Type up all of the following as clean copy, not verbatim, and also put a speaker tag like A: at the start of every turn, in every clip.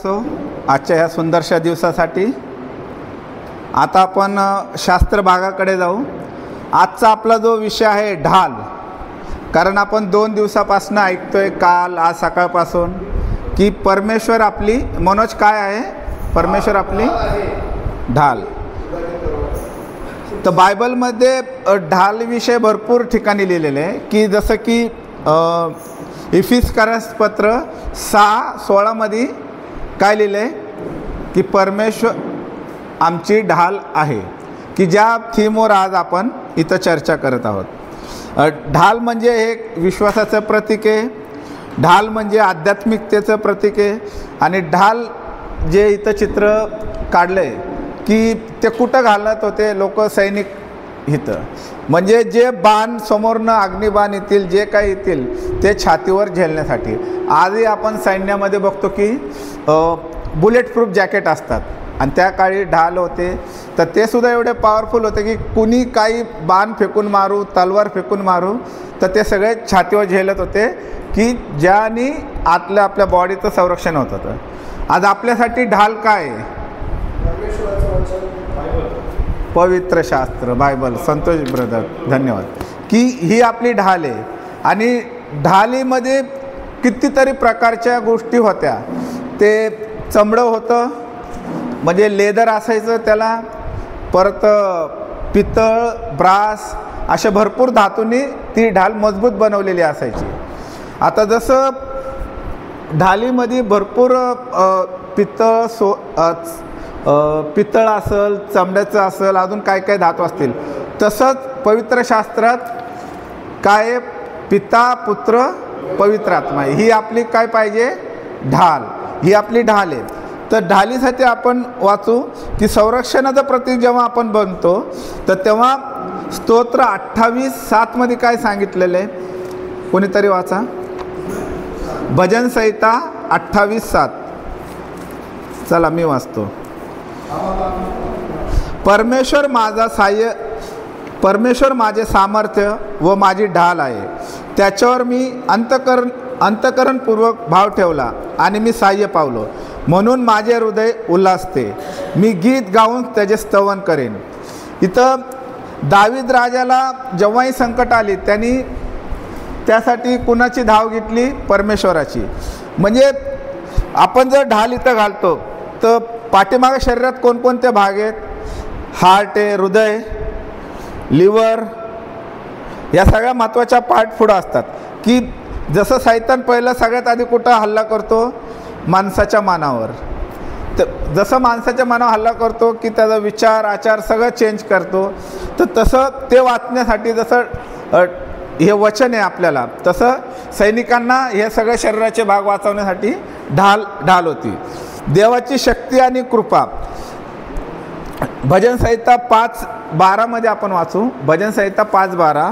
A: असो आजच्या ह्या सुंदरशा दिवसासाठी. आता आपण शास्त्र भागाकडे जाऊ. आजचा आपला जो विषय आहे ढाल, कारण आपण 2 दिवसापासून ऐकतोय, काल आज सकाळपासून, की परमेश्वर आपली, मनोज काय आहे, परमेश्वर आपली ढाल. तर बायबलमध्ये ढाल विषय भरपूर ठिकाणी लिहिलेले आहे, की जसं की इफिसकरस पत्र 6:16 मध्ये काय लिहिलं आहे, की परमेश्वर आमची ढाल आहे, की ज्या थीमवर आज आपण इथं चर्चा करत आहोत. ढाल म्हणजे एक विश्वासाचं प्रतीक आहे, ढाल म्हणजे आध्यात्मिकतेचं प्रतीक आहे. आणि ढाल जे इथं चित्र काढलं आहे, की ते कुठं घालत होते लोक, सैनिक इथं, म्हणजे जे बाण समोरनं अग्निबाण येतील, जे काही येतील ते छातीवर झेलण्यासाठी. आजही आपण सैन्यामध्ये बघतो की बुलेट प्रूफ जॅकेट असतात, आणि त्या काळी ढाल होते. तर ते सुद्धा एवढे पॉवरफुल होते की कुणी काही बाण फेकून मारू, तलवार फेकून मारू, तर ते सगळे छातीवर झेलत होते, की ज्याने आपल्या बॉडीचं संरक्षण होत होतं. आज आपल्यासाठी ढाल काय आहे? पवित्र शास्त्र, बायबल. संतोष ब्रदर, धन्यवाद. की ही आपली ढाल आहे. आणि ढालीमध्ये कितीतरी प्रकारच्या गोष्टी होत्या. ते चमडं होतं, म्हणजे लेदर असायचं त्याला, परत पितळ, ब्रास, अशा भरपूर धातूंनी ती ढाल मजबूत बनवलेली असायची. आता जसं ढालीमध्ये भरपूर पितळ असेल, चमड्याचं असेल, अजून काय काय धातू असतील, तसंच पवित्र शास्त्रात काय, पिता, पुत्र, पवित्र आत्मा, ही आपली काय पाहिजे, ढाल. ही आपली ढाल आहे. तर ढालीसाठी आपण वाचू की संरक्षणाचं प्रतीक जेव्हा आपण बनतो, तर तेव्हा स्तोत्र 28:7 मध्ये काय सांगितलेलं आहे, कोणीतरी वाचा. भजन संहिता 28:7. चला मी वाचतो. परमेश्वर माझा सहाय्य, परमेश्वर माझे सामर्थ्य व माझी ढाल आहे, त्याच्यावर मी अंतःकरणपूर्वक भाव ठेवला आणि मी सहाय्य पावलो, म्हणून माझे हृदय उल्हासते, मी गीत गाऊन त्याचे स्तवन करेन. इथं दावीद राजाला जेव्हाही संकट आली, त्यांनी त्यासाठी कुणाची धाव घेतली, परमेश्वराची. म्हणजे आपण जर ढाल इथं घालतो, तर पाठीमागे शरीरात कोणकोणते भाग आहेत, हार्ट आहे, हृदय, लिव्हर, या सगळ्या महत्त्वाच्या पार्ट पुढं असतात. की जसं सैतान पहिलं सगळ्यात आधी कुठं हल्ला करतो, माणसाच्या मनावर. तर जसं माणसाच्या मनावर हल्ला करतो, की त्याचा विचार, आचार सगळं चेंज करतो, तर तसं ते वाचण्यासाठी, जसं हे वचन आहे आपल्याला, तसं सैनिकांना हे सगळे शरीराचे भाग वाचवण्यासाठी ढाल होती. देवाची शक्ती आणि कृपा. भजन संहिता 5:12 मध्ये आपण वाचू. भजन संहिता 5:12.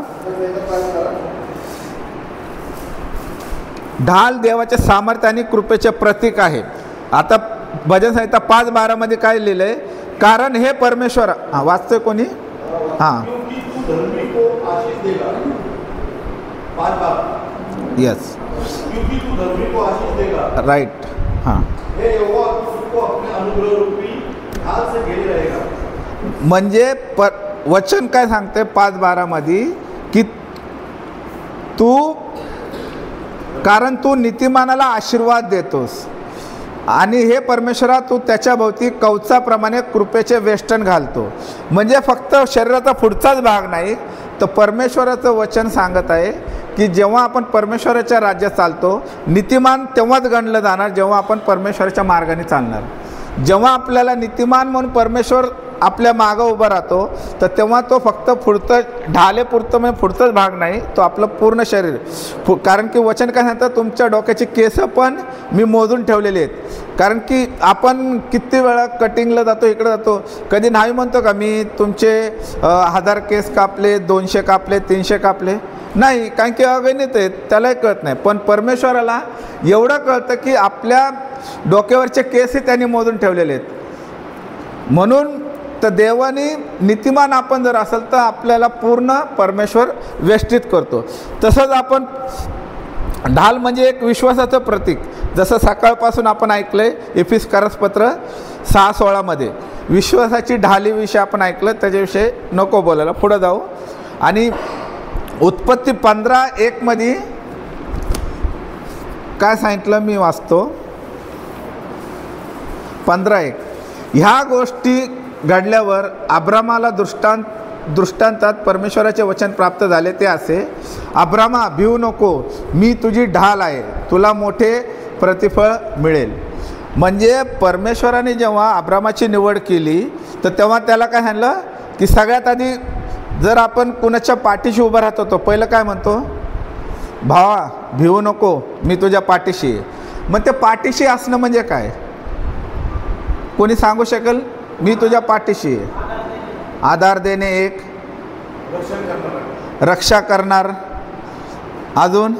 A: ढाल देवाचे सामर्थ्य आणि कृपेचे प्रतीक आहे. आता भजन संहिता 5:12 मध्ये काय लिहिलंय, कारण हे परमेश्वर, वाचतोय कोणी, यस, राईट, म्हणजे वचन काय सांगते 5:12 मध्ये, की कारण तू नीतिमानाला आशीर्वाद देतोस, आणि हे परमेश्वरा तू त्याच्या भोवती कवचाप्रमाणे कृपेचे वेष्टन घालतो. म्हणजे फक्त शरीराचा पुढचाच भाग नाही, तर परमेश्वराचं वचन सांगत आहे की जेव्हा आपण परमेश्वराच्या राज्यात चालतो, नीतिमान तेव्हाच गणलं जाणार जेव्हा आपण परमेश्वराच्या मार्गाने चालणार. जेव्हा आपल्याला नीतिमान म्हणून परमेश्वर आपल्या मागं उभं राहतो, तर तेव्हा तो फक्त पुढचं ढालेपुरतं, म्हणजे पुढचाच भाग नाही, तो आपलं पूर्ण शरीर. कारण की वचन काय सांगतं, तुमच्या डोक्याची केस पण मी मोजून ठेवलेली आहेत. कारण की आपण किती वेळा कटिंगला जातो, इकडे जातो, कधी नाही म्हणतो का मी तुमचे 1000 केस कापले, 200 कापले, 300 कापले, नाही, कारण की अगणित आहेत, त्यालाही कळत नाही. पण परमेश्वराला एवढं कळतं की आपल्या डोक्यावरचे केसही त्यांनी मोजून ठेवलेले आहेत. म्हणून तर देवाने नीतिमान आपण जर असेल तर आपल्याला पूर्ण परमेश्वर वेष्टित करतो. तसंच आपण ढाल म्हणजे एक विश्वासाचं प्रतीक. जसं सकाळपासून आपण ऐकलं आहे एफिसकारसपत्र 6:16 विश्वासाची ढालीविषयी आपण ऐकलं, त्याच्याविषयी नको बोलायला, पुढं जाऊ. आणि उत्पत्ती 15:1 काय सांगितलं मी वाचतो. 15:1 ह्या गोष्टी घडल्यावर अब्रामाला दृष्टांतात परमेश्वराचे वचन प्राप्त झाले, ते असे: अब्रामा, भिवू नको, मी तुझी ढाल आहे, तुला मोठे प्रतिफळ मिळेल. म्हणजे परमेश्वराने जेव्हा अब्रामाची निवड केली तर तेव्हा त्याला काय सांगितलं की सगळ्यात आधी जर आपण कुणाच्या पाठीशी उभं राहत होतो, पहिलं काय म्हणतो? भावा, भिवू नको, मी तुझ्या पाठीशी आहे. मग ते पाठीशी असणं म्हणजे काय? कोणी सांगू शकेल? मी तुझ्या पाठीशी आहे. आधार देणे एक, रक्षा करणार, अजून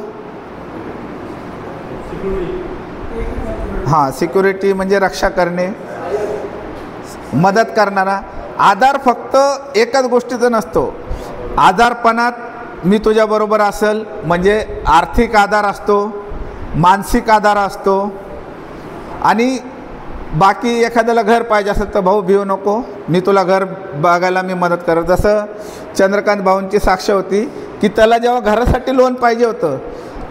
A: हां सिक्युरिटी म्हणजे रक्षा करणे, मदत करणारा. आधार फक्त एकच गोष्टीचा नसतो. आजारपणात मी तुझ्याबरोबर असेल म्हणजे आर्थिक आधार असतो, मानसिक आधार असतो. आणि बाकी एखाद्याला घर पाहिजे असेल तर भाऊ भिवू नको, मी तुला घर बघायला मी मदत करत. जसं चंद्रकांत भाऊंची साक्ष होती की त्याला जेव्हा घरासाठी लोन पाहिजे होतं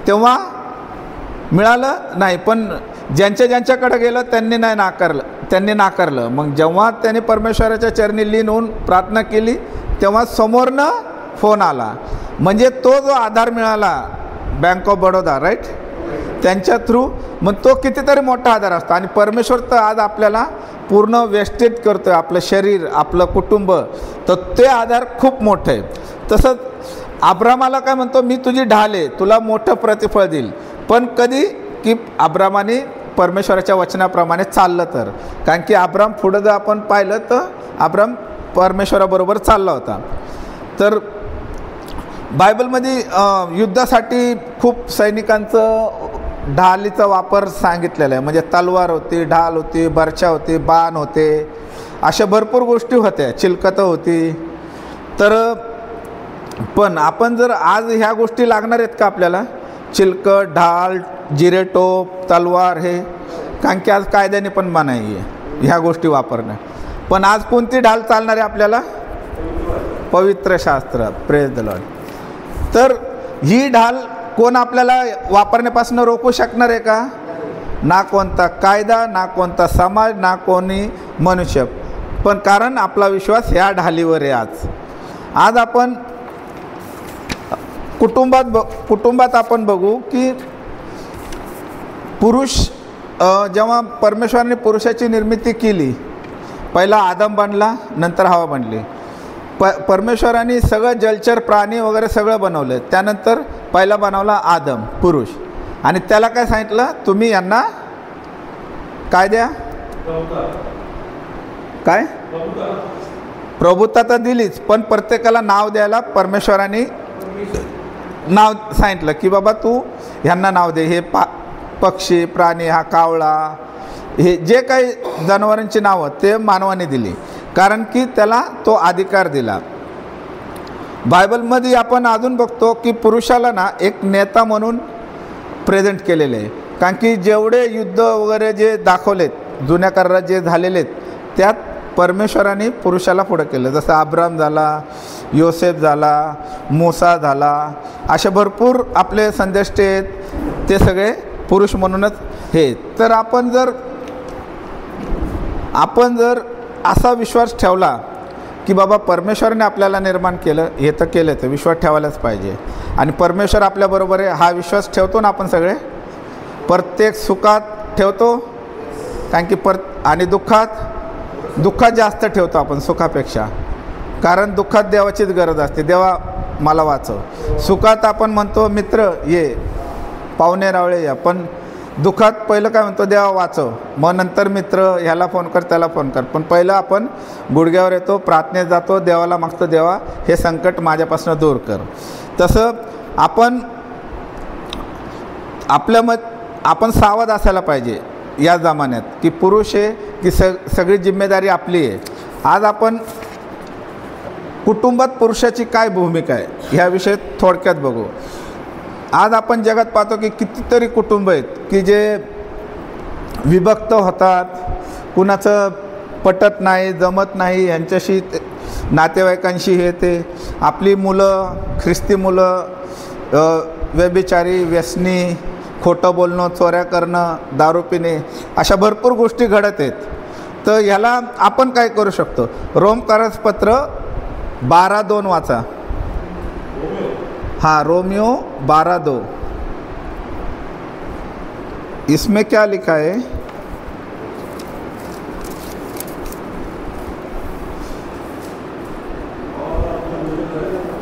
A: तेव्हा मिळालं नाही, पण ज्यांच्याकडे गेलं त्यांनी नाकारलं. मग जेव्हा त्यांनी परमेश्वराच्या चरणी लीन होऊन प्रार्थना केली तेव्हा समोरनं फोन आला. म्हणजे तो जो आधार मिळाला बँक ऑफ बडोदा, राईट, त्यांच्या थ्रू, मग तो कितीतरी मोठा आधार असतो. आणि परमेश्वर तर आज आपल्याला पूर्ण वेस्टेज करतो आहे, आपलं शरीर, आपलं कुटुंब, तर ते आधार खूप मोठं आहे. तसंच अब्रामाला काय म्हणतो, मी तुझी ढाल आहे, तुला मोठं प्रतिफळ देईल. पण कधी? की अब्रामाने परमेश्वराच्या वचनाप्रमाणे चाललं तर. कारण की अब्राम पुढं जर आपण पाहिलं तर अब्राम परमेश्वराबरोबर चालला होता. तर बायबलमध्ये युद्धासाठी खूप सैनिकांचं ढालीचा वापर सांगितलेला आहे. म्हणजे तलवार होती, ढाल होती, बर्छा होती, बाण होते, अशा भरपूर गोष्टी होत्या, चिलकतं होती. तर पण आपण जर आज ह्या गोष्टी लागणार आहेत का आपल्याला? चिलकट, ढाल, जिरेटोप, तलवार, हे कारण की आज कायद्याने पण मनाई आहे ह्या गोष्टी वापरणं. पण आज कोणती ढाल चालणार आहे आपल्याला? पवित्र शास्त्र. Praise the Lord. तर ही ढाल कोण आपल्याला वापरण्यापासून रोखू शकणार आहे का? ना कोणता कायदा, ना कोणता समाज, ना कोणी मनुष्य. पण कारण आपला विश्वास ह्या ढालीवर आहे. आज आपण कुटुंबात आपण बघू की पुरुष जेव्हा परमेश्वराने पुरुषाची निर्मिती केली, पहिला आदम बनला, नंतर हवा बनली. परमेश्वराने सगळं जलचर प्राणी वगैरे सगळं बनवलं. त्यानंतर पहिला बनवला आदम, पुरुष. आणि त्याला काय सांगितलं? तुम्ही यांना काय द्या? काय? प्रभुत्ता तर दिलीच, पण प्रत्येकाला नाव द्यायला परमेश्वराने नाव सांगितलं की बाबा तू ह्यांना नाव दे. हे पक्षी, प्राणी, हा कावळा, हे जे काही जनावरांची नावं ते मानवाने दिली, कारण की त्याला तो अधिकार दिला. बायबलमध्ये आपण अजून बघतो की पुरुषाला ना एक नेता म्हणून प्रेझेंट केलेले आहे. कारण की जेवढे युद्ध वगैरे जे दाखवलेत, जुन्या करारात जे झालेले आहेत, त्यात परमेश्वराने पुरुषाला पुढं केलं. जसं अब्राम झाला, योसेफ झाला, मूसा झाला, असे भरपूर आपले संदेष्टे आहेत, ते सगळे पुरुष म्हणूनच हे. तर आपण जर असा विश्वास ठेवला की बाबा परमेश्वराने आपल्याला निर्माण केलं, हे तर केलं, तर विश्वास ठेवायलाच पाहिजे. आणि परमेश्वर आपल्याबरोबर आहे हा विश्वास ठेवतो ना आपण सगळे. प्रत्येक सुखात ठेवतो, कारण की आणि दुःखात जास्त ठेवतो आपण सुखापेक्षा. कारण दुःखात देवाचीच गरज असते, देवा मला वाचव. सुखात आपण म्हणतो मित्र ये, पाहुणे रावळे या, पण दुःखात पहिलं काय म्हणतो? देवा वाचव. मग नंतर मित्र, ह्याला फोन कर, त्याला फोन कर. पण पहिलं आपण गुडघ्यावर येतो, प्रार्थनेत जातो, देवाला मागतो, देवा हे संकट माझ्यापासून दूर कर. तसं आपण सावध असायला पाहिजे या जमान्यात की पुरुष आहे की सगळी जिम्मेदारी आपली आहे. आज आपण कुटुंबात पुरुषाची काय भूमिका आहे ह्याविषयी थोडक्यात बघू. आज आपण जगात पाहतो की कितीतरी कुटुंब आहेत की जे विभक्त होतात, कुणाचं पटत नाही, जमत नाही, यांच्याशी नातेवाईकांशी हे ते. आपली मुलं, ख्रिस्ती मुलं व्यभिचारी, व्यसनी, खोटं बोलणं, चोऱ्या करणं, दारू पिणे, अशा भरपूर गोष्टी घडत आहेत. तर ह्याला आपण काय करू शकतो? रोमकारपत्र 12:2 वाचा. हाँ, रोमियो 12:2. इसमें क्या लिखा है?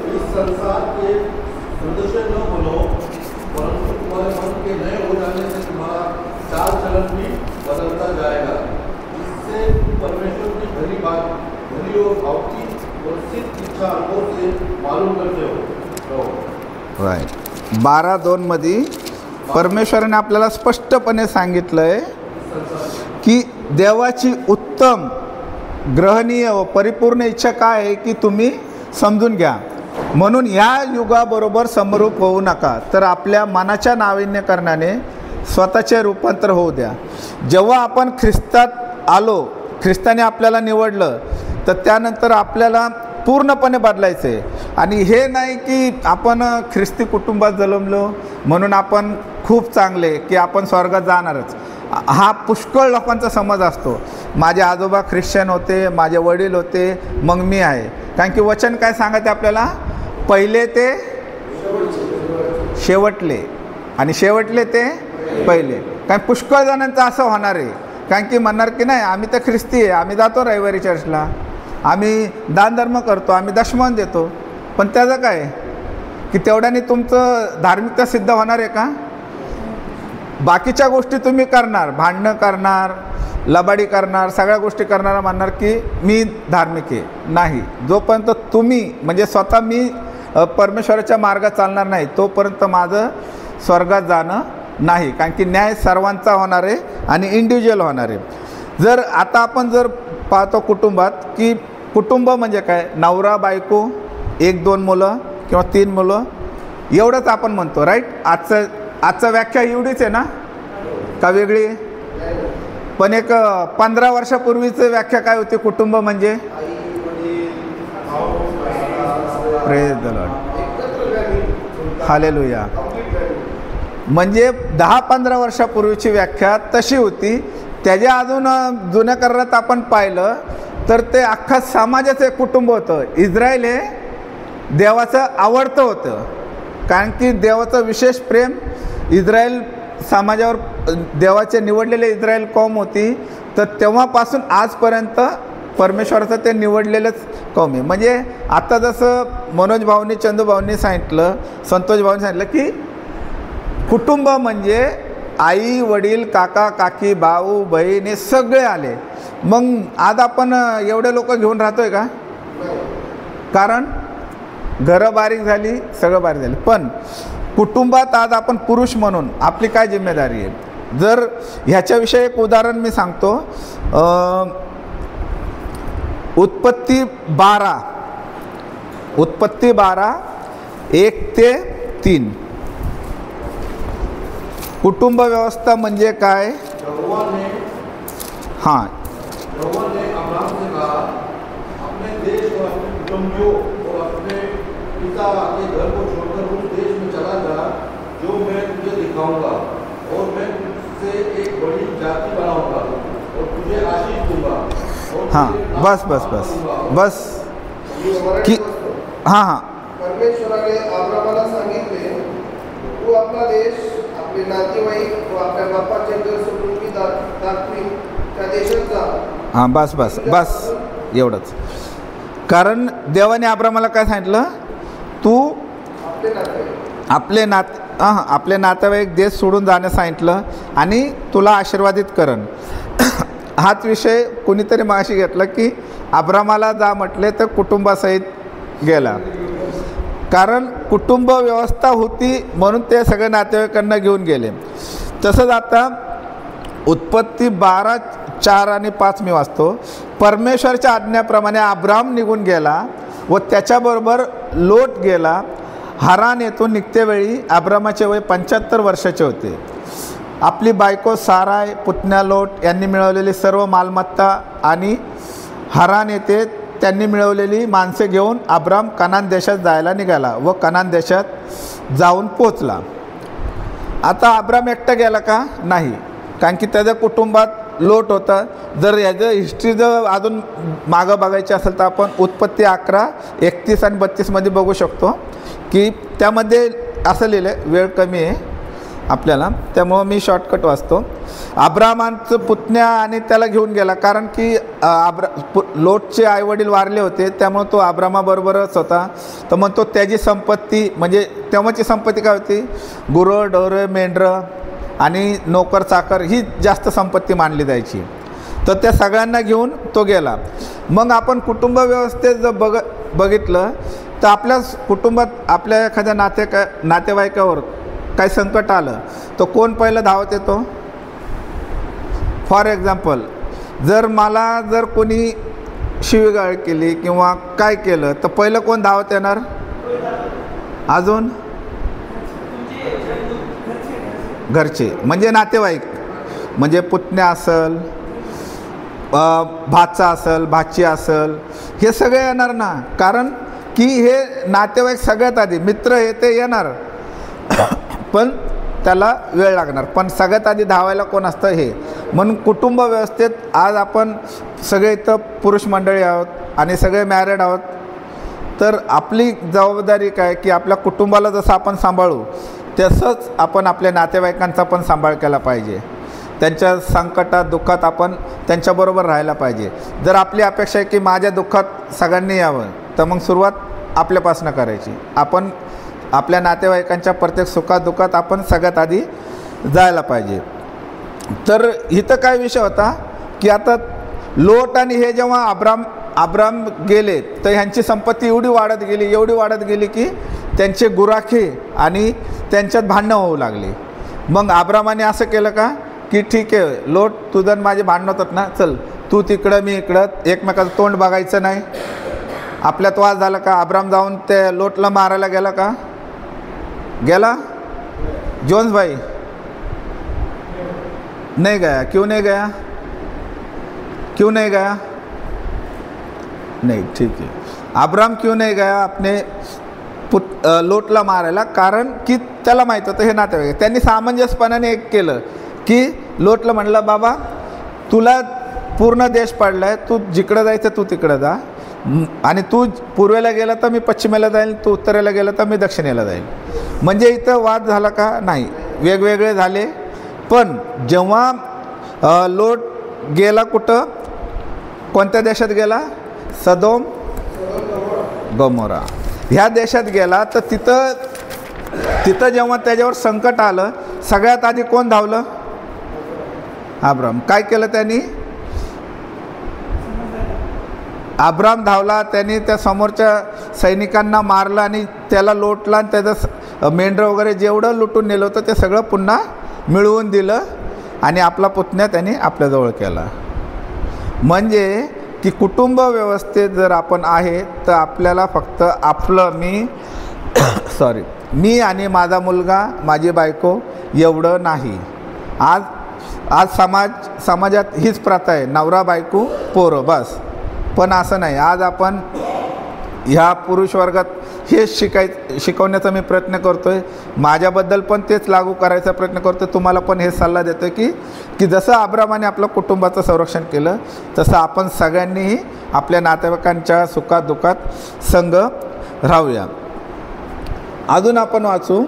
B: इस संसार के सदस्य न बनो, परंतु तुम्हारे मन के नए हो जाने से तुम्हारा चाल चलन भी बदलता जाएगा, जिससे तुम परमेश्वर की भली और भावती और सिद्ध इच्छा अनुभव से मालूम करते हो.
A: राईट. 12:2 मध्ये परमेश्वराने आपल्याला स्पष्टपणे सांगितलं आहे की देवाची उत्तम, ग्रहणीय व परिपूर्ण इच्छा काय आहे की तुम्ही समजून घ्या. म्हणून या युगाबरोबर समरूप होऊ नका, तर आपल्या मनाच्या नाविन्यकरणाने स्वतःचे रूपांतर होऊ द्या. जेव्हा आपण ख्रिस्तात आलो, ख्रिस्ताने आपल्याला निवडलं, तर त्यानंतर आपल्याला पूर्णपणे बदलायचं आहे. आणि हे नाही की आपण ख्रिस्ती कुटुंबात जन्मलो म्हणून आपण खूप चांगले की आपण स्वर्गात जाणारच. हा पुष्कळ लोकांचा समज असतो. माझे आजोबा ख्रिश्चन होते, माझे वडील होते, मग मी आहे. कारण की वचन काय सांगते आपल्याला? पहिले ते शेवटले आणि शेवटले ते पहिले. कारण पुष्कळ जणांचं असं होणार आहे. कारण की म्हणणार की नाही, आम्ही तर ख्रिस्ती आहे, आम्ही जातो रविवारी चर्चला, आम्ही दानधर्म करतो, आम्ही दशमान देतो. पण त्याचं काय की तेवढ्याने तुमचं धार्मिकता सिद्ध होणार आहे का? बाकीच्या गोष्टी तुम्ही करणार, भांडणं करणार, लबाडी करणार, सगळ्या गोष्टी करणारा म्हणणार की मी धार्मिक आहे. नाही, जोपर्यंत तुम्ही म्हणजे स्वतः मी परमेश्वराच्या मार्गात चालणार नाही, तोपर्यंत माझं स्वर्गात जाणं नाही. कारण की न्याय सर्वांचा होणार आहे आणि इंडिव्हिज्युअल होणार आहे. जर आता आपण जर पाहतो कुटुंबात की कुटुंब म्हणजे काय? नवरा बायको, 1-2 मुलं किंवा 3 मुलं, एवढंच आपण म्हणतो. राईट. आजचं व्याख्या एवढीच आहे ना, का वेगळी? पण एक 15 वर्षापूर्वीचं व्याख्या काय होती कुटुंब म्हणजे? Praise the Lord, hallelujah. म्हणजे 10-15 वर्षापूर्वीची व्याख्या तशी होती. त्याच्या अजून जुन्या करारात आपण पाहिलं तर ते अख्खा समाजाचं एक कुटुंब होतं. इस्रायल हे देवाचं आवडतं होतं, कारण की देवाचं विशेष प्रेम इस्रायल समाजावर, देवाचे निवडलेले इस्रायल कौम होती. तर तेव्हापासून आजपर्यंत परमेश्वराचं ते निवडलेलंच कौम आहे. म्हणजे आता जसं मनोज भाऊंनी, चंदू भाऊंनी सांगितलं, संतोष भाऊंनी सांगितलं की कुटुंब म्हणजे आई वडील, काका काकी, भाऊ बहीण, हे सगळे आले. मग आज आपण एवढे लोक घेऊन राहतोय का? कारण घरं बारीक झाली, सगळं बारीक झालं. पण कुटुंबात आज आपण पुरुष म्हणून आपली काय जिम्मेदारी आहे? जर ह्याच्याविषयी एक उदाहरण मी सांगतो. उत्पत्ती 12 1-3. कुटुंब व्यवस्था म्हणजे काय? हां,
B: यहोवा ने अब्राहम से कहा, अपने देश और अपने कुटुंबियों और अपने पिता के घर को छोड़कर उस देश में चला जा जो मैं तुझे दिखाऊंगा, और मैं तुझसे एक बड़ी जाति बनाऊंगा और तुझे आशीष दूंगा.
A: हां, बस की हां.
C: परमेश्वराने अब्राहमाला सांगितले, तू आपला देश, आपले नातेवाईक व आपल्या बापाचे घर सोडून मी दाखवीन त्या देशात जा.
A: हां, बस एवढंच. कारण देवाने अब्राहमाला काय सांगितलं? तू आपले नातेवाईक देश सोडून जाण्यास सांगितलं आणि तुला आशीर्वादित करण. हाच विषय कोणीतरी मागाशी घेतला की अब्राहमाला जा म्हटले तर कुटुंबासहित गेला. कारण कुटुंब व्यवस्था होती म्हणून ते सगळे नातेवाईकांना घेऊन गेले. तसंच आता उत्पत्ती 12:4 आणि 5 मी वाचतो. परमेश्वरच्या आज्ञेप्रमाणे अब्राम निघून गेला व त्याच्याबरोबर लोट गेला. हारान येथून निघतेवेळी अब्रामाचे वय 75 वर्षाचे होते. आपली बायको साराय, पुतण्या लोट यांनी मिळवलेली सर्व मालमत्ता आणि हारान येथे त्यांनी मिळवलेली माणसे घेऊन अब्राम कनान देशात जायला निघाला व कनान देशात जाऊन पोचला. आता अब्राम एकटा गेला का? नाही, कारण की त्याच्या कुटुंबात लोट होता. जर याचं हिस्ट्री जर अजून मागं बघायची असेल तर आपण उत्पत्ती 11:31 आणि 32मध्ये बघू शकतो की त्यामध्ये असं लिहिलं आहे. वेळ कमी आहे आपल्याला, त्यामुळं मी शॉर्टकट वाचतो. अब्रामांचं पुतण्या आणि त्याला घेऊन गेला, कारण की लोटचे आईवडील वारले होते, त्यामुळे तो अब्रामाबरोबरच होता. तर मग तो त्याची संपत्ती, म्हणजे तेव्हाची संपत्ती काय होती? गुरं, ढोरं, मेंढरं आणि नोकर चाकर ही जास्त संपत्ती मानली जायची. तर त्या सगळ्यांना घेऊन तो गेला. मग आपण कुटुंब व्यवस्थेत जर बघितलं तर आपल्या कुटुंबात आपल्या एखाद्या नातेवाईकावर काही संकट आलं तर कोण पहिलं धावत येतो? फॉर एक्झाम्पल, जर कोणी शिवीगाळ केली किंवा काय केलं तर पहिलं कोण धावत येणार? अजून घरचे, म्हणजे नातेवाईक, म्हणजे पुतण्या असेल, भाचा असेल, भाची असेल, हे सगळे येणार ना. कारण की हे नातेवाईक सगळ्यात आधी, मित्र हे ते येणार पण त्याला वेळ लागणार. पण सगळ्यात आधी धावायला कोण असतं? हे. म्हणून कुटुंब व्यवस्थेत आज आपण सगळे इथं पुरुष मंडळी आहोत आणि सगळे मॅरिड आहोत. तर आपली जबाबदारी काय की आपल्या कुटुंबाला जसं आपण सांभाळू तसंच आपण आपल्या नातेवाईकांचा पण सांभाळ केला पाहिजे. त्यांच्या संकटात दुःखात आपण त्यांच्याबरोबर राहायला पाहिजे. जर आपली अपेक्षा आहे की माझ्या दुःखात सगळ्यांनी यावं तर मग सुरुवात आपल्यापासून करायची. आपण आपल्या नातेवाईकांच्या प्रत्येक सुखात दुःखात आपण सगळ्यात आधी जायला पाहिजे. तर इथं काय विषय होता की आता लोट आणि हे जेव्हा अब्राम गेले तर ह्यांची संपत्ती एवढी वाढत गेली की त्यांचे गुराखे आणि त्यांच्यात भांडणं होऊ लागली. मग अब्रामाने असं केलं का की ठीक आहे लोट, तुझं माझे भांडणं होतात ना, चल तू तिकडं मी इकडं, एकमेकाचं तोंड बघायचं नाही. आपल्यात वाद झाला का? अब्राम जाऊन ते लोटला मारायला गेला का? गेला? जोन्स भाई नहीं गया. क्यों नहीं गया? नहीं, ठीक है. अब्राम क्यों नहीं गया अपने लोटला मारायला? कारण की त्याला माहीत होतं हे नातेवाईक. त्यांनी सामंजस्यपणाने एक केलं की लोटला म्हणलं, बाबा तुला पूर्ण देश पडला आहे, तू जिकडं जायचं तू तिकडं जा, आणि तू पूर्वेला गेला तर मी पश्चिमेला जाईल, तू उत्तरेला गेला तर मी दक्षिणेला जाईल. म्हणजे इथं वाद झाला का? नाही, वेगवेगळे झाले. पण जेव्हा लोट गेला कुठं, कोणत्या देशात गेला? सदोम गमोरा ह्या देशात गेला. तर तिथं जेव्हा त्याच्यावर संकट आलं सगळ्यात आधी कोण धावलं? अब्राम. काय केलं त्यांनी? अब्राम धावला, त्यांनी त्या समोरच्या सैनिकांना मारलं आणि त्याला लोटला आणि त्याचं मेंढरं वगैरे जेवढं लुटून नेलं होतं ते सगळं पुन्हा मिळवून दिलं आणि आपला पुतण्या त्यांनी आपल्याजवळ केला. म्हणजे की कुटुंब व्यवस्थेत जर आपण आहे तर आपल्याला फक्त आपलं मी आणि माझा मुलगा, माझी बायको एवढं नाही. आज समाजात हीच प्रथा आहे, नवरा बायको पोरं बस. पण असं नाही. आज आपण ह्या पुरुष वर्गात हेच शिकवण्याचा मी प्रयत्न करतो आहे. माझ्याबद्दल पण तेच लागू करायचा प्रयत्न करतो. तुम्हाला पण हेच सल्ला देतो की जसं अब्रामाने आपलं कुटुंबाचं संरक्षण केलं तसं आपण सगळ्यांनीही आपल्या नातेवाईकांच्या सुखात दुःखात संग राहूया. अजून आपण वाचू,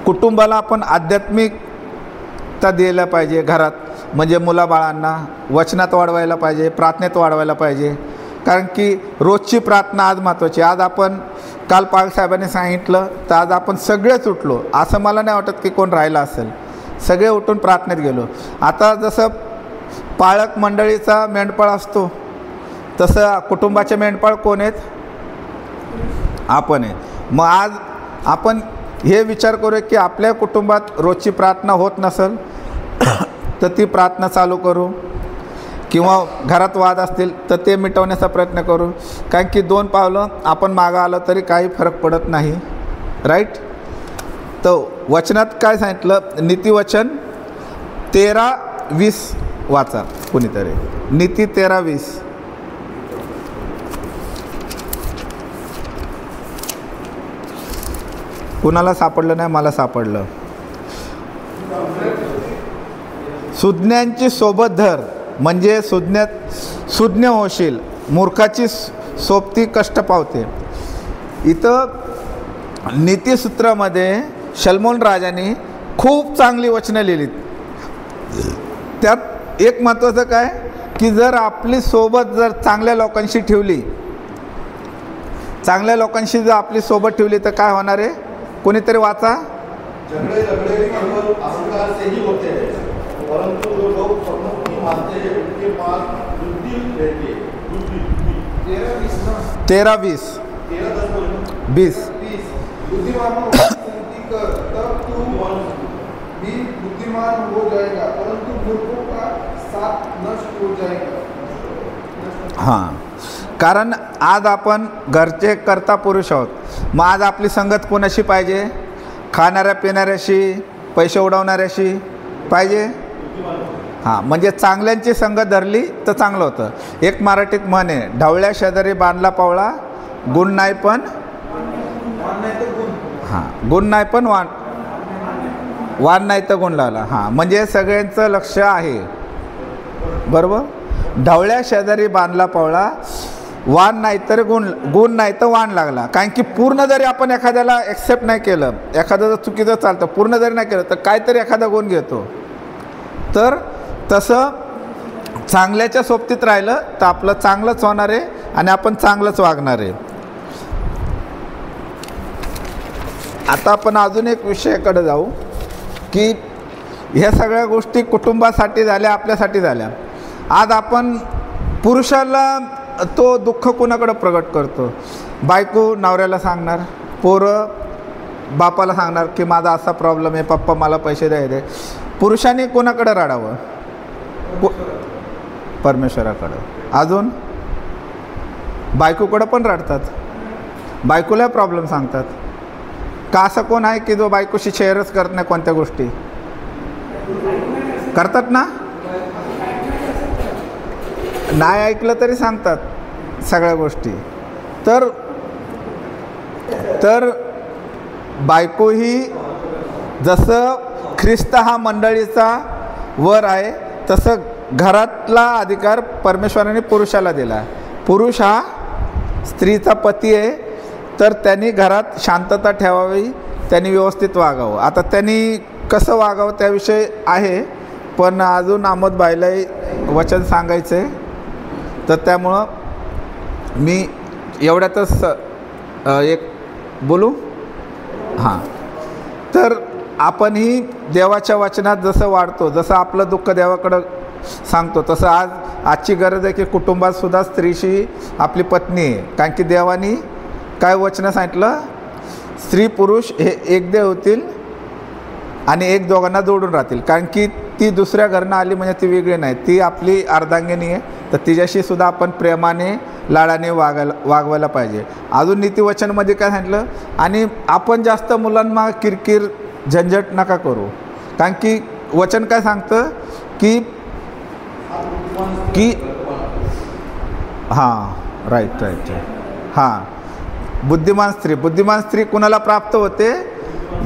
A: कुटुंबाला आपण आध्यात्मिकता द्यायला पाहिजे घरात. म्हणजे मुलाबाळांना वचनात वाढवायला पाहिजे, प्रार्थनेत वाढवायला पाहिजे. कारण की रोजची प्रार्थना आज महत्त्वाची. आज आपण काल पालसाहेबांनी सांगितलं तर आज आपण सगळेच उठलो, असं मला नाही वाटत की कोण राहिलं असेल. सगळे उठून प्रार्थनेत गेलो. आता जसं पाळक मंडळीचा मेंढपाळ असतो तसं कुटुंबाचे मेंढपाळ कोण आहेत? आपण आहे. मग आज आपण हे विचार करू की आपल्या कुटुंबात रोजची प्रार्थना होत नसेल तर ती प्रार्थना चालू करू, किंवा घरात वाद असतील तर ते मिटवण्याचा प्रयत्न करू. कारण की 2 पावलं आपण मागं आलं तरी काही फरक पडत नाही. राईट. तर वचनात काय सांगितलं? नीतिवचन 13:20 वाचा कोणीतरी. नीती 13:20. कुणाला सापडलं नाही, मला सापडलं. सुज्ञांची सोबत धर म्हणजे सुज्ञ होशील, मूर्खाची सोबती कष्ट पावते. इथं नीतिसूत्रामध्ये शलमोन राजाने खूप चांगली वचनं लिहिलीत. त्यात एक महत्त्वाचं काय की जर आपली सोबत जर चांगल्या लोकांशी ठेवली, चांगल्या लोकांशी जर आपली सोबत ठेवली तर काय होणार आहे? कोणीतरी वाचा.
B: झगड़े केवल अहंकार से ही होते हैं, परंतु जो लोग सन्मुखी मानते हैं उनके पास बुद्धि रहती है. बुद्धि
A: 13:20 20.
C: बुद्धिमानों की संगति कर, तब तू भी बुद्धिमान हो जाएगा, परंतु मूर्खों का साथ नष्ट हो जाएगा.
A: हां, कारण आज आपण घरचे करता पुरुष आहोत. मग आज आपली संगत कोणाशी पाहिजे? खाणाऱ्या पिणाऱ्याशी, पैसे उडवणाऱ्याशी पाहिजे. हां, म्हणजे चांगल्यांची संगत धरली तर चांगलं होतं. एक मराठीत म्हण आहे, ढवळ्या शेजारी बांधला पावळा, गुण नाही पण गुण नाही पण वाण नाही तर गुण लावला. हां, म्हणजे सगळ्यांचं लक्ष आहे. बरोबर. ढवळ्या शेजारी बांधला पावळा, वाण नाही तर गुण नाही तर वाण लागला. कारण की पूर्ण जरी आपण एखाद्याला ॲक्सेप्ट नाही केलं, एखादं जर चुकीचं चालतं, पूर्ण जरी नाही केलं तर काहीतरी एखादा गुण घेतो. तर तसं चांगल्याच्या सोबतीत राहिलं तर आपलं चांगलंच होणार आहे आणि आपण चांगलंच वागणार आहे. आता आपण अजून एक विषयाकडे जाऊ की ह्या सगळ्या गोष्टी कुटुंबासाठी झाल्या, आपल्यासाठी झाल्या. आज आपण पुरुषाला तो दुःख कोणाकडं प्रगट करतो? बायको नवऱ्याला सांगणार, पोरं बापाला सांगणार की माझा असा प्रॉब्लेम आहे, पप्पा मला पैसे द्यायचे. पुरुषांनी कोणाकडं रडावं? परमेश्वराकडं. अजून बायकोकडं पण रडतात, बायकोला प्रॉब्लेम सांगतात. का असं कोण आहे की जो बायकोशी शेअरच करत नाही कोणत्या गोष्टी? करतात ना. नाही ऐकलं तरी सांगतात सगळ्या गोष्टी. तर बायको ही जसं ख्रिस्त हा मंडळीचा वर आहे तसं घरातला अधिकार परमेश्वराने पुरुषाला दिला. पुरुष हा स्त्रीचा पती आहे, तर त्यांनी घरात शांतता ठेवावी, त्यांनी व्यवस्थित वागावं. आता त्यांनी कसं वागावं त्याविषयी आहे, पण अजून आमोदबाईलाही वचन सांगायचं आहे. तर त्यामुळं मी एवढ्यातच एक बोलू. हां, तर आपणही देवाच्या वचनात जसं वाढतो, जसं आपलं दुःख देवाकडं सांगतो, तसं आजची गरज आहे की कुटुंबातसुद्धा स्त्रीशी आपली पत्नी आहे. कारण की देवानी काय वचनं सांगितलं? स्त्री पुरुष हे एक देव होतील आणि एक दोघांना जोडून राहतील. कारण की ती दुसऱ्या घरनं आली म्हणजे ती वेगळी नाही, ती आपली अर्धांगिनी आहे. तर तिच्याशी सुद्धा आपण प्रेमाने लाडाने वागवायला पाहिजे. अजून नीतिवचनमध्ये काय सांगितलं? आणि आपण जास्त मुलांना किरकिर झंझट नका करू. कारण की वचन काय सांगतं की हां, राईट. हां, बुद्धिमान स्त्री कुणाला प्राप्त होते?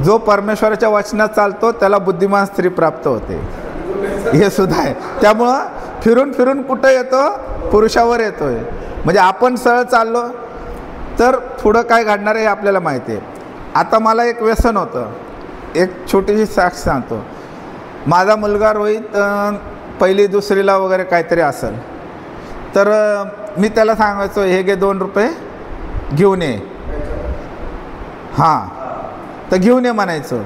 A: जो परमेश्वराच्या वचनात चालतो त्याला बुद्धिमान स्त्री प्राप्त होते. हे सुद्धा आहे. त्यामुळं फिरून कुठं येतो? पुरुषावर येतोय. म्हणजे आपण सरळ चाललो तर पुढं काय घडणार आहे हे आपल्याला माहिती आहे. आता मला एक व्यसन होतं. एक छोटीशी साक्ष सांगतो. माझा मुलगा रोहित पहिली दुसरीला वगैरे काहीतरी असेल, तर मी त्याला सांगायचो हे घे 2 रुपये घेऊन ये. हां, तर घेऊन ये म्हणायचं.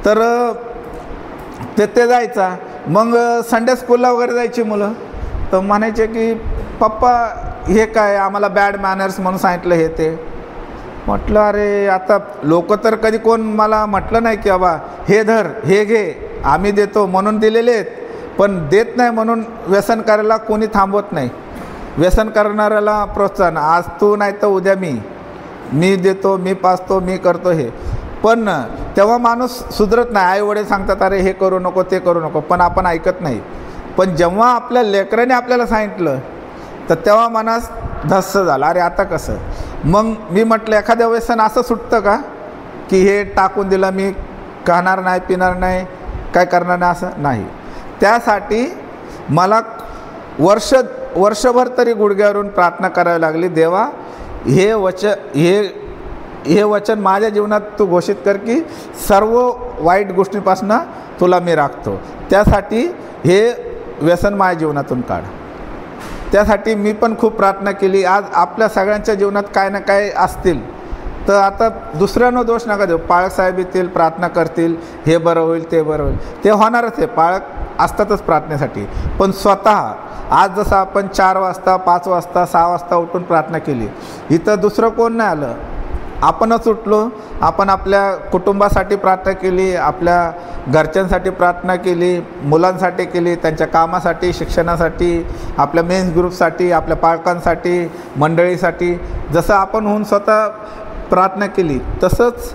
A: तर ते जायचा. मग संडे स्कूलला वगैरे जायची मुलं, तर म्हणायचे की पप्पा हे काय, आम्हाला बॅड मॅनर्स म्हणून सांगितलं हे ते. म्हटलं अरे आता लोक तर कधी कोण मला म्हटलं नाही की बाबा हे धर हे घे, आम्ही देतो म्हणून दिलेले आहेत. पण देत नाही म्हणून व्यसन करायला कोणी थांबवत नाही. व्यसन करणाऱ्याला प्रोत्साहन, आज तू नाही तर उद्या मी देतो, मी पाचतो, मी करतो हे. पण तेव्हा माणूस सुधरत नाही. आई वडील सांगतात अरे हे करू नको ते करू नको, पण आपण ऐकत नाही. पण जेव्हा आपल्या लेकराने आपल्याला सांगितलं तर तेव्हा मनास धस्स झालं, अरे आता कसं. मग मी म्हटलं एखाद्या व्यसन असं सुटतं का की हे टाकून दिलं, मी खाणार नाही पिणार नाही काय करणार नाही, असं नाही. त्यासाठी मला वर्षभर तरी गुडघ्यावरून प्रार्थना करावी लागली, देवा हे वचन माझ्या जीवनात तू घोषित कर की सर्व वाईट गोष्टींपासून तुला मी राखतो. त्यासाठी हे व्यसन माझ्या जीवनातून काढ. त्यासाठी मी पण खूप प्रार्थना केली. आज आपल्या सगळ्यांच्या जीवनात काय ना काय असतील तर आता दुसऱ्यांना दोष नका देऊ. पाळक साहेब येतील, प्रार्थना करतील, हे बरं होईल ते बरं होईल, ते होणारच आहे. पाळक असतातच प्रार्थनेसाठी. पण स्वतः आज जसं आपण 4 वाजता 5 वाजता 6 वाजता उठून प्रार्थना केली, इथं दुसरं कोण नाही आलं, आपणच उठलो. आपण आपल्या कुटुंबासाठी प्रार्थना केली, आपल्या घरच्यांसाठी प्रार्थना केली, मुलांसाठी केली, त्यांच्या कामासाठी, शिक्षणासाठी, आपल्या मेन्स ग्रुपसाठी, आपल्या पालकांसाठी, मंडळीसाठी. जसं आपण होऊन स्वतः प्रार्थना केली तसंच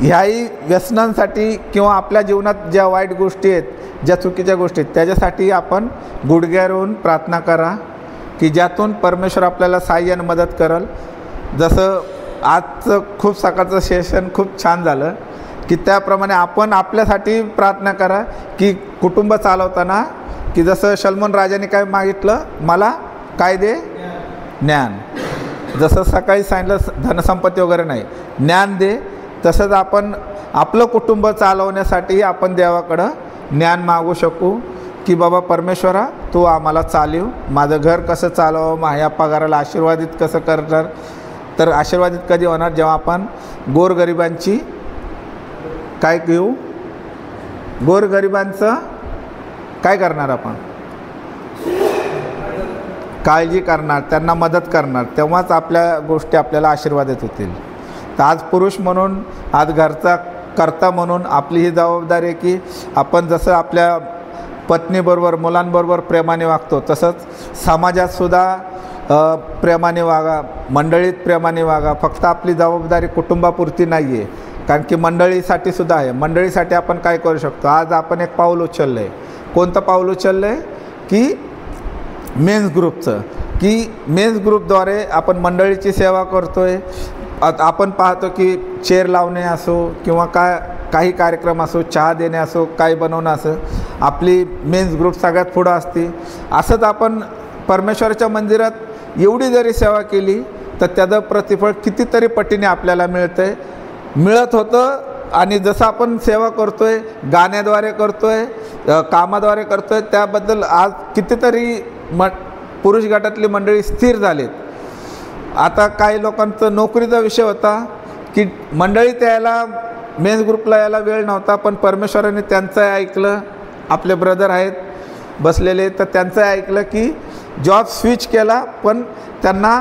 A: ह्याही व्यसनांसाठी किंवा आपल्या जीवनात ज्या वाईट गोष्टी आहेत, ज्या चुकीच्या गोष्टी आहेत, त्याच्यासाठी आपण गुडघ्यावरून प्रार्थना करा की ज्यातून परमेश्वर आपल्याला साहाय्याने मदत करेल. जसं आजचं खूप सकाळचं सेशन खूप छान झालं की त्याप्रमाणे आपण आपल्यासाठी प्रार्थना करा की कुटुंब चालवताना की जसं सलमन राजाने काय मागितलं, मला काय दे, ज्ञान. जसं सकाळी सांगितलं धनसंपत्ती वगैरे नाही, ज्ञान दे. तसंच आपण आपलं कुटुंब चालवण्यासाठी आपण देवाकडं ज्ञान मागू शकू की बाबा परमेश्वरा तू आम्हाला चालव, माझं घर कसं चालवावं, माझ्या पगाराला आशीर्वादित कसं करणार. तर आशीर्वादित कधी होणार, जेव्हा आपण गोरगरिबांची काय घेऊ, गोरगरिबांचं काय करणार, आपण काळजी करणार, त्यांना मदत करणार, तेव्हाच आपल्या गोष्टी आपल्याला आशीर्वादित होतील. तर आज पुरुष म्हणून, आज घरचा कर्ता म्हणून आपली ही जबाबदारी आहे की आपण जसं आपल्या पत्नीबरोबर मुलांबरोबर प्रेमाने वागतो तसंच समाजातसुद्धा प्रेमाने वागा, मंडळीत प्रेमाने वागा. फक्त आपली जबाबदारी कुटुंबापुरती नाही आहे, कारण की मंडळीसाठी सुद्धा आहे. मंडळीसाठी आपण काय करू शकतो. आज आपण एक पाऊल उचललं आहे. कोणतं पाऊल उचललं आहे की मेन्स ग्रुपचं, की मेन्स ग्रुपद्वारे आपण मंडळीची सेवा करतो आहे. आपण पाहतो की चेअर लावणे असो किंवा काही कार्यक्रम असो, चहा देणे असो, काही बनवणं असो, आपली मेन्स ग्रुप सगळ्यात पुढं असते. असंच आपण परमेश्वराच्या मंदिरात एवढी जरी सेवा केली तर त्याचं प्रतिफळ कितीतरी पटीने आपल्याला मिळत होतं. आणि जसं आपण सेवा करतो आहे, गाण्याद्वारे करतो आहे, कामाद्वारे करतो आहे, त्याबद्दल आज कितीतरी पुरुष गटातली मंडळी स्थिर झालीत. आता काही लोकांचं नोकरीचा विषय होता की मंडळीत यायला, मेन्स ग्रुपला यायला वेळ नव्हता, पण परमेश्वराने त्यांचं ऐकलं. आपले ब्रदर आहेत बसलेले, तर त्यांचं ऐकलं की जॉब स्विच केला, पण त्यांना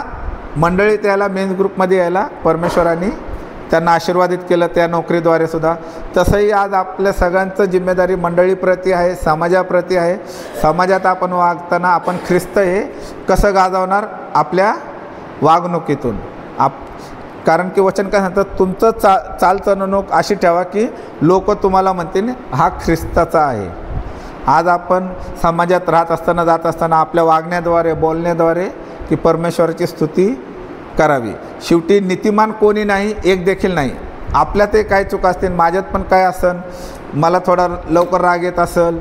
A: मंडळीत यायला, मेन्स ग्रुपमध्ये यायला परमेश्वराने त्यांना आशीर्वादित केलं त्या नोकरीद्वारे सुद्धा. तसंही आज आपल्या सगळ्यांचं जिम्मेदारी मंडळीप्रती आहे, समाजाप्रती आहे. समाजात आपण वागताना आपण ख्रिस्त हे कसं गाजवणार, आपल्या वागणुकीतून. कारण की वचन काय सांगतात, तुमचं चालचणूक अशी ठेवा की लोक तुम्हाला म्हणतील हा ख्रिस्ताचा आहे. आज आपण समाजात राहत असताना, जात असताना आपल्या वागण्याद्वारे, बोलण्याद्वारे की परमेश्वराची स्तुती करावी. शेवटी नीतिमान कोणी नाही, एक देखील नाही. आपल्यातही काय चूक असतील, माझ्यात पण काय असेल, मला थोडा लवकर राग येत असेल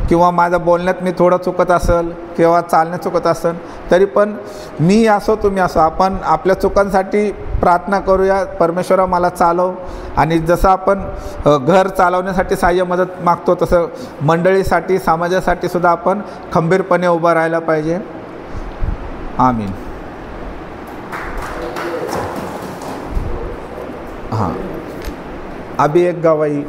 A: किंवा माझ्या बोलण्यात मी थोडं चुकत असेल किंवा चालण्यात चुकत असेल, तरी पण मी असो तुम्ही असो, आपण आपल्या चुकांसाठी प्रार्थना करूया, परमेश्वरा मला चालव. आणि जसं आपण घर चालवण्यासाठी सहाय्य मदत मागतो तसं मंडळीसाठी, समाजासाठी सुद्धा आपण खंबीरपणे उभं राहायला पाहिजे. आमीन. हाँ, अभी एक गवाही